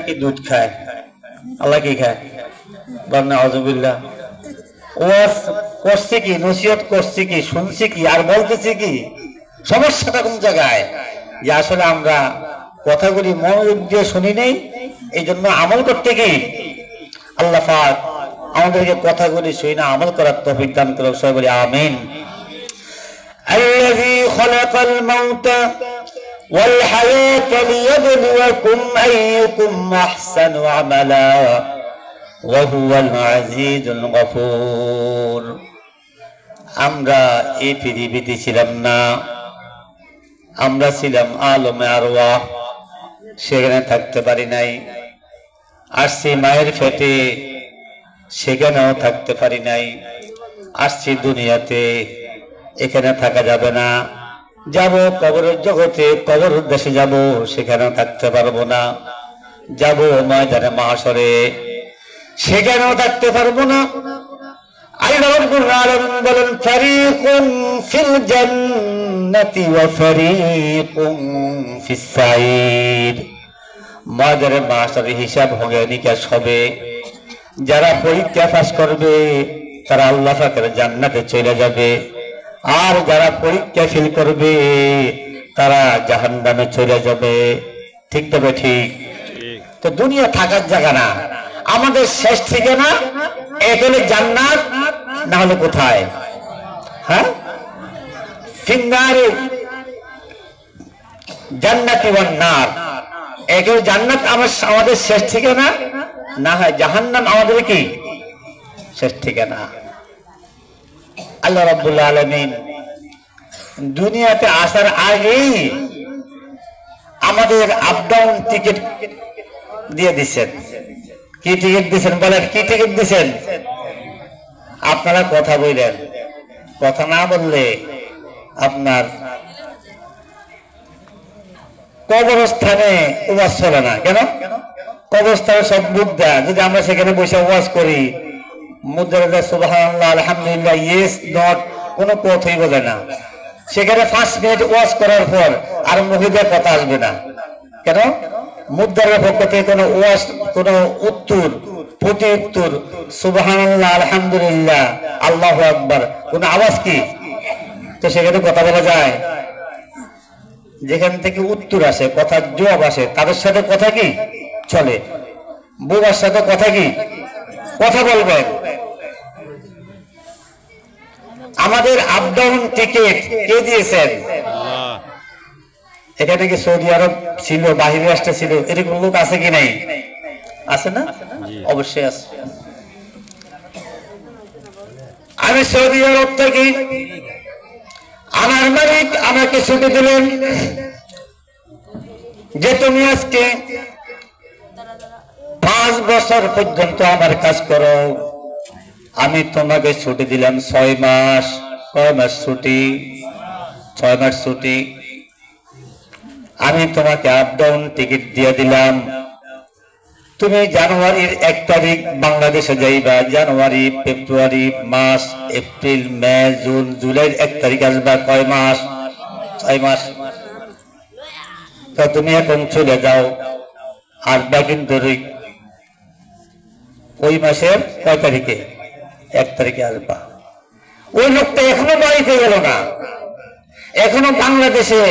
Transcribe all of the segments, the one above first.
নাকি দুধ খায়, আল্লাহ কি খায়? বলেন আউযুবিল্লাহ। ওয়াজ করছি কি, নসিহত করছি কি, শুনছি কি, আর বলতেছি কি? সমস্যাটা কোন জায়গায়? যে আসলে আমরা কথাগুলি মনোযোগ দিয়ে শুনি নেই, এই জন্য আমল করতে কি আল্লাহ পাক আমাদেরকে কথাগুলি শুই না আমল করার তৌফিক দান করুন। সবাই বলি আমিন। الذي خلق الموت والحياة ليبلوكم أيكم أحسن عملا وهو العزيز الغفور। আমরা এই পৃথিবীতে ছিলাম না, আমরা ছিলাম আলমে আরওয়াহ, সেখানে থাকতে পারি নাই। আসছি মায়ের পেটে, সেখানেও থাকতে পারি নাই। আসছি দুনিয়াতে, এখানে থাকা যাবে না। যাব কবরের জগতে, কবর দেশে যাব, সেখানেও থাকতে পারবো না। যাব ময়দানে মাহশরে, সেখানেও থাকতে পারবো না। আল্লাহ রাব্বুল আলামিন বলেন ফারিকুন ফিল জান্নাতি ওয়া ফারিকুন ফিস সাঈর। ময়দানে মাহশরে হিসাব হবে, নিকাশ হবে। যারা পরীক্ষা পাস করবে তারা আল্লাহ পাকের জান্নাতে চলে যাবে, আর যারা পরীক্ষা ফেল করবে তারা জাহান্নামে চলে যাবে। ঠিক তবে ঠিক? তো দুনিয়া থাকার জায়গা না, আমাদের শেষ ঠিকানা এখানে জান্নাত, না হলে কোথায়? হ্যাঁ, ফিন্নারে জান্নাতি ওয়ান নার। এখানে জান্নাত আমাদের শেষ ঠিকানা, না হয় জাহান্নাম আমাদের কি শেষ ঠিকানা। আল্লাহ রাব্বুল আলামিন দুনিয়াতে আসার আগেই আমাদের আপ ডাউন টিকিট দিয়ে দিচ্ছেন। কি টিকিট দিচ্ছেন বলেন? কি টিকিট দিচ্ছেন? আপনারা কথা বললেন, কথা না বললে আপনার কবরস্থানে ওয়াজ চলে না। কেন? কবরস্থানে সব মুদ্রা, যদি আমরা সেখানে বসে ওয়াজ করি, মুদ্রা সুবহানাল্লাহ আলহামদুলিল্লাহ ইয়েস নট কোনো কথাই বলে না। সেখানে 5 মিনিট ওয়াজ করার পর আর মুখে কথা আসবে না। কেন? মুদ্রার পক্ষ থেকে কোনো ওয়াজ, কোনো উত্তর, প্রতি উত্তর সুবহানাল্লাহ আলহামদুলিল্লাহ আল্লাহু আকবার, কোনো আওয়াজ কি? তো সেখানে কথা বলা যায়? যেখান থেকে উত্তর আসে, কথার জবাব আসে, তাদের সাথে কথা কি চলে? বুবার সাথে কথা কি কথা বলবেন? আমাদের আপ ডাউন টিকিট কে দিয়েছেন? এখানে কি সৌদি আরব ছিল, বাহিরে রাষ্ট্রে ছিল, এরকম লোক আছে কি নাই? আছে না? অবশ্যই আছে। আমি সৌদি আরব থেকে, আমার মালিক আমাকে ছুটি দিলেন যে তুমি আজকে 5 বছর পর্যন্ত আমার কাজ করো। আমি তোমাকে ছুটি দিলাম 6 মাস। 6 মাস ছুটি, 6 মাস ছুটি। আমি তোমাকে আপ ডাউন টিকিট দিয়ে দিলাম। তুমি জানুয়ারির 1 তারিখ বাংলাদেশে যাইবা, জানুয়ারি, ফেব্রুয়ারি, মার্চ, এপ্রিল, মে, জুন, জুলাই 1 তারিখ আসবা। কয় মাস? 6 মাস। তো তুমি এখন চলে যাও, আর বাকি তারিখ ওই মাসের কয় তারিখে? 1 তারিখে আসবা। ওই লোকটা এখনো বাড়িতে গেল না, এখনো বাংলাদেশে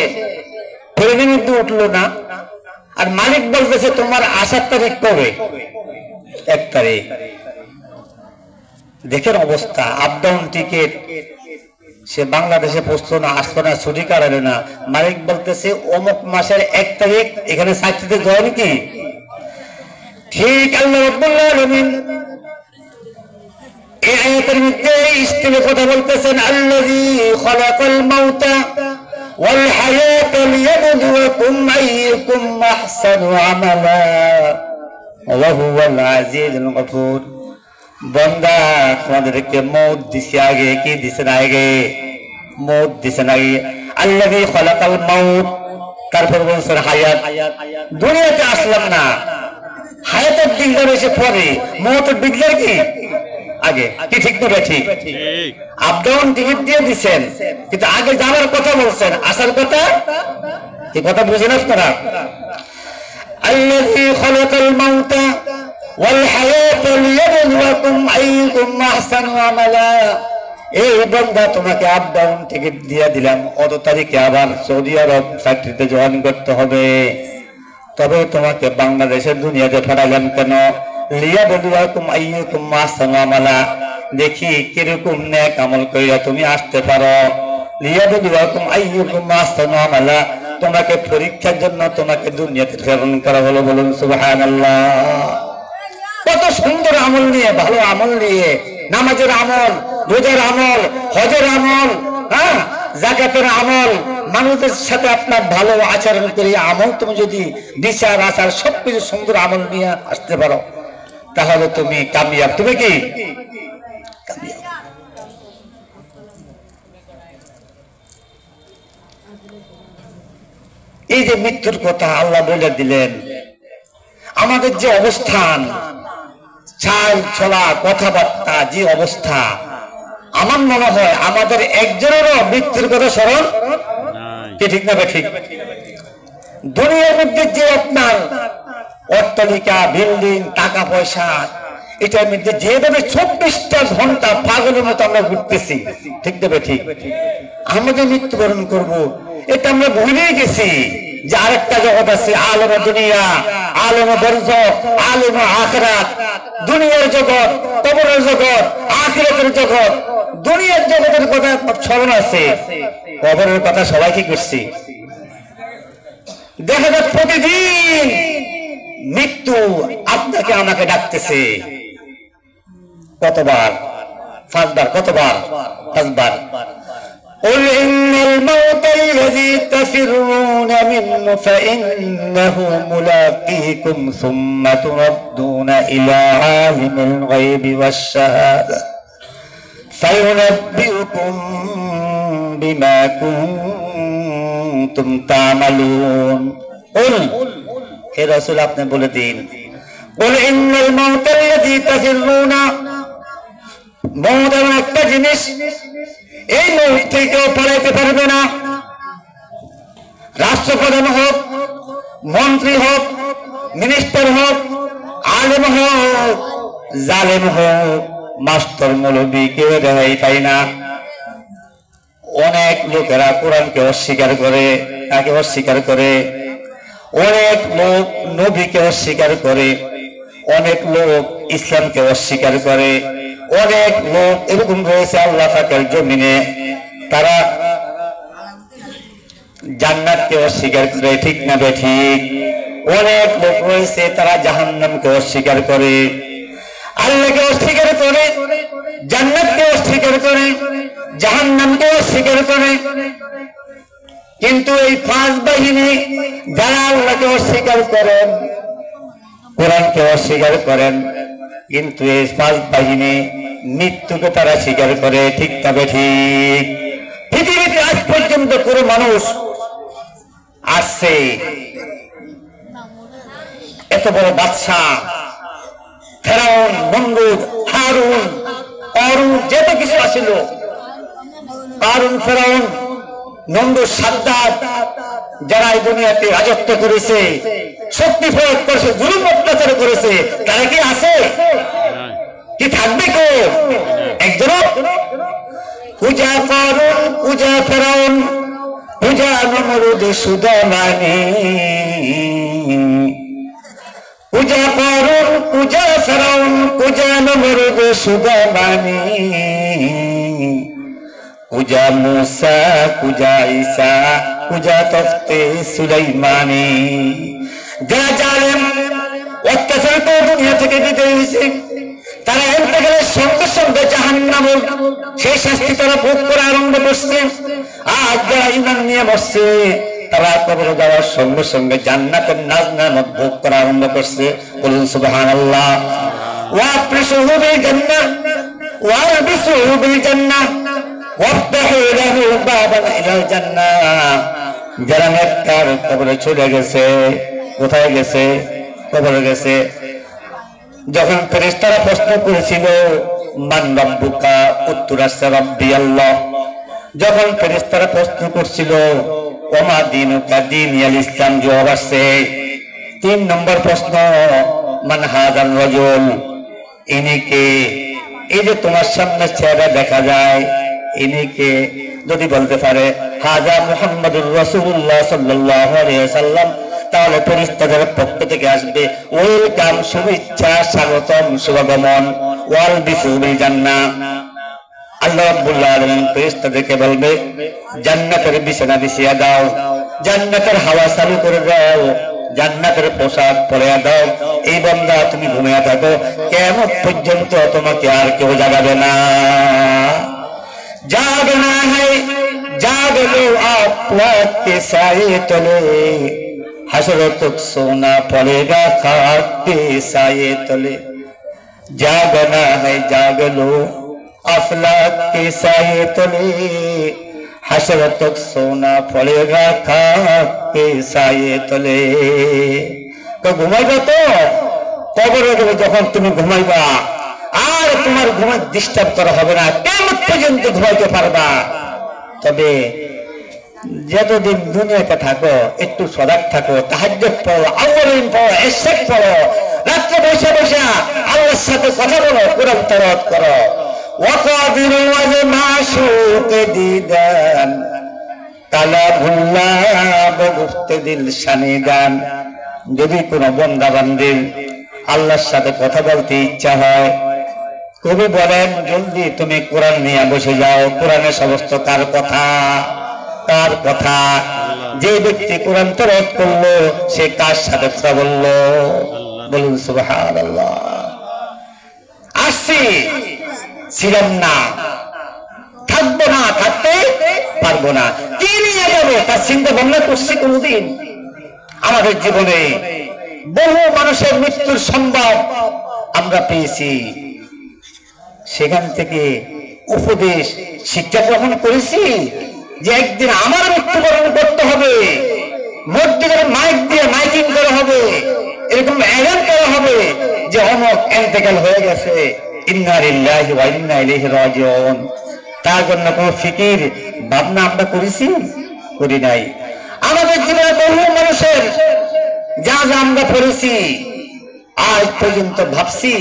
ট্রেনের মধ্যে উঠলো না, আর মালিক বলতেছে তোমার আসার তারিখ কবে? 1 তারিখ। দেখেন অবস্থা। আপ ডাউন টিকিট, সে বাংলাদেশে পৌঁছলো না, আসলো না, ছুটি কাটালো না। মালিক বলতেছে অমুক মাসের 1 তারিখ এখানে চাকরিতে জয়েন কি? ঠিক আল্লাহ রাব্বুল আলামিন এই আয়াতের মধ্যে স্টেপে কথা বলতেছেন, আল্লাযী খালাকাল মাউতা ওয়াল হায়াতা লিয়াবলুয়াকুম আইয়ুকুম আহসানু আমালা ওয়া হুয়াল আজিজুল গফুর। বান্দা, তোমাদেরকে মওত দিছে আগে, কি দিছেন আগে? মওত দিছেন আগে। আল্লাযী খালাকাল মাউত, তারপর বলছেন হায়াত। দুনিয়াতে আসলাম না, হায়াতের ডিক্লার এসে পরে, মওতের ডিক্লার কি আগে? কি ঠিক না? ঠিক। আপ ডাউন টিকিট দিয়ে দিচ্ছেন, কিন্তু আগে যাওয়ার কথা বলছেন, আসার কথা, এই কথা বুঝেন আপনারা? আল্লাযী খালাকাল মাউত আইয়ুকুম আহসানু আমালা। এই বান্দা তোমাকে আপ ডাউন টিকিট দিয়ে দিলাম, অত তারিখে আবার সৌদি আরব চাকরিতে জয়েন করতে হবে, তবে তোমাকে বাংলাদেশের দুনিয়াতে পাঠালাম কেন? লিয়াবলুয়াকুম আইয়ুকুম আহসানু আমালা, দেখি কিরকম নেক আমল কইরা তুমি আসতে পারো। লিয়াবলুয়াকুম আইয়ুকুম আহসানু আমালা, তোমাকে পরীক্ষার জন্য তোমাকে দুনিয়াতে প্রেরণ করা হলো। বলুন সুবহানাল্লাহ। কত সুন্দর আমল নিয়ে, ভালো আমল নিয়ে, নামাজের আমল, রোজার আমল, হজের আমল, হ্যাঁ, যাকাতের আমল, মানুষের সাথে আপনার ভালো আচরণ করে আমল তুমি যদি বিচার আচার সবকিছু সুন্দর আমল নিয়ে আসতে পারো, তাহলে তুমি কামিয়াব। তুমি কি কামিয়াব? এই যে মৃত্যুর কথা আল্লাহ বলে দিলেন, আমাদের যে অবস্থান, চাল চলা, কথাবার্তা, যে অবস্থা, আমার মনে হয় আমাদের একজনেরও মৃত্যুর কথা স্মরণ কি ঠিক না? ঠিক। দুনিয়ার মধ্যে যে আপনার অট্টালিকা, বিল্ডিং, টাকা পয়সা, এটার মধ্যে যেভাবে 24টা ঘন্টা পাগলের মতো আমরা ঘুরতেছি, ঠিক না? ঠিক। আমরা যে মৃত্যুবরণ করবো, এটা আমরা ভুলেই গেছি যে আরেকটা জগৎ আছে, আলেমে দুনিয়া, আলেমে বরজখ, আলেমে আখিরাত। দুনিয়ার জগৎ, কবরের জগৎ, আখিরাতের জগৎ। দুনিয়ার জগতের কথা স্মরণ আছে, কবরের কথা সবাই কি করছি? দেখা যাক প্রতিদিন মৃত্যু আপনাকে আমাকে ডাকতেছে। কতবার? 5 বার। কতবার? 5 বার। قل إن الموت الذي تفرون منه فإنه ملاقيكم ثم تردون إلى عالم الغيب والشهادة فينبئكم بما كنتم تعملون। قل হে রাসূল আপনি বলে দিন, قل إن الموت الذي تفرون, মওত এমন একটা জিনিস, এই মৌত থেকে কেউ পালাইতে পারবে না। রাষ্ট্রপ্রধান হোক, মন্ত্রী হোক, মিনিস্টার হোক, আলেম হোক, জালেম হোক, মাস্টার মৌলবি, কেউ রেহাই পায় না। অনেক লোকেরা কোরআনকে অস্বীকার করে, তাকে অস্বীকার করে। অনেক লোক নবীকে অস্বীকার করে, অনেক লোক ইসলামকে অস্বীকার করে। অনেক লোক এরকম রয়েছে আল্লাহ পাকের জমিনে, তারা জান্নাতকে অস্বীকার করে, ঠিক না ঠিক? অনেক লোক রয়েছে তারা জাহান্নামকে অস্বীকার করে, আল্লাহকে অস্বীকার করে, জান্নাতকে অস্বীকার করে, জাহান্নামকে অস্বীকার করে। কিন্তু এই 5 বাহিনী যারা আল্লাহকে অস্বীকার করেন, কোরআনকে অস্বীকার করেন, কিন্তু এই 5 বাহিনী মৃত্যুকে তারা স্বীকার করে, ঠিক তবে ঠিক। পৃথিবীতে আজ পর্যন্ত কোনো মানুষ আসছে এত বড় বাদশাহ, ফেরাউন, নমরুদ, হারুন, কারুন, যত কিছু আসিল, কারুন, ফেরাউন, নমরুদ, সাদ্দাত, যারা এই দুনিয়াতে রাজত্ব করেছে, শক্তি প্রয়োগ করেছে, জুলুম অত্যাচার করেছে, তারা কি আছে? কি থাকবে? কেউ একজন? পূজা কারুন, পূজা ফেরাউন, পূজা নমরুদ, সুদামানি। পূজা কারুন, পূজা ফেরাউন, পূজা নমরুদ, সুদামানি। পূজা মুসা, পূজা ঈসা, পূজা তখতে সুলাইমানি। যারা জালেম, অত্যাচার করে দুনিয়া থেকে বিদায় হয়েছে, তারা ইন্তেকালের সঙ্গে সঙ্গে জাহান্নামের সেই শাস্তি তারা ভোগ করে আরম্ভ করছে। আজ যারা ঈমান নিয়ে বসছে, তারা কবরে যাওয়ার সঙ্গে সঙ্গে জান্নাতের নাজ নেয়ামত ভোগ করা আরম্ভ করছে। বলুন সুবহানাল্লাহ। ওয়াফরিশুহু বিল জান্নাহ ওয়ালবিসুহু বিল জান্নাহ ওয়াফতাহু লাহু বাবান ইলাল জান্নাহ। যারা নেককার কবরে চলে গেছে, কোথায় গেছে? কবরে গেছে। যখন ফেরেশতারা প্রশ্ন করেছিল মান রাব্বুকা, উত্তর আসছে রাব্বি আল্লাহ। যখন ফেরেশতারা প্রশ্ন করছিল ওমা দীনুকা, দীনুল ইসলাম, জবাব আসছে 3 নম্বর প্রশ্ন মান হাযাল রাজুল, ইনি কে? এই যে তোমার সামনে চেহারা দেখা যায়, ইনিকে যদি বলতে পারে হাজা মুহাম্মাদুর রাসূলুল্লাহ সাল্লাল্লাহু আলাইহি ওয়াসাল্লাম, তাহলে ফেরেশতাদের পক্ষ থেকে আসবে ওয়েলকাম, শুভেচ্ছা, স্বাগতম, শুভগমন, ওয়াল বিসুবিল জান্নাহ। আল্লাহ রাব্বুল আলামিন ফেরেশতাদেরকে বলবে জান্নাতের বিছানা বিছিয়ে দাও, জান্নাতের হাওয়া চালু করে দাও, জান্নাতের পোশাক পরে দাও, এই বান্দা তুমি ঘুমিয়ে থাকো, কিয়ামত পর্যন্ত তোমাকে আর কেউ জাগাবে না। জাগনা হ্যায় জাগ লো আপ রাত কে সায়ে তলে, हसरत सोना पड़ेगा खाक के साये तले। जागना है जाग लो अफलाक के साये तले, हसरत सोना पड़ेगा खाक के साये तले। तो घुमाइबा तो कबरे যখন তুমি ঘুমাইবা আর তোমার ঘুমে ডিস্টার্ব করা হবে না, কিয়ামত পর্যন্ত ঘুমাইতে পারবা। তবে যতদিন দুনিয়াতে থাকো একটু সজাগ থাকো, তাহাজ্জুদ পড়ো, আউয়ালিন পড়ো, ইশরাক পড়ো, রাত্রে বসে বসে আল্লাহর সাথে কথা বলো, কোরআন তেলাওয়াত করো। ওয়াকাদিরু ওয়াজ মাশুক দিদান কালামুল্লাহ বগুফতে দিল শানিদান। যদি কোনো বান্দা বান্দির আল্লাহর সাথে কথা বলতে ইচ্ছা হয়, কবি বলেন জলদি তুমি কোরআন নিয়ে বসে যাও। কোরআনের সমস্ত কার কথা, কার কথা? যে ব্যক্তি কোরআন তেলাওয়াত করলো সে কার সাথে কথা বললো? বলুন সুবহানাল্লাহ। আসছি, ছিলাম না, থাকবো না, থাকতে পারবো না, কি নিয়ে যাবো তার চিন্তা ভাবনা করছি কোনদিন? আমাদের জীবনে বহু মানুষের মৃত্যুর সংবাদ আমরা পেয়েছি, সেখান থেকে উপদেশ শিক্ষা গ্রহণ করেছি যে একদিন আমার মৃত্যুবরণ করতে হবে, মসজিদের মাইক দিয়ে মাইকিং করা হবে, এরকম এলান করা হবে যে অমুক ইন্তেকাল হয়ে গেছে, ইন্না লিল্লাহি ওয়া ইন্না ইলাইহি রাজিউন। তার জন্য কোন ফিকির ভাবনা আমরা করেছি? করি নাই। আমাদের জীবনে বহু মানুষের যা যা আমরা পড়েছি আজ পর্যন্ত ভাবছি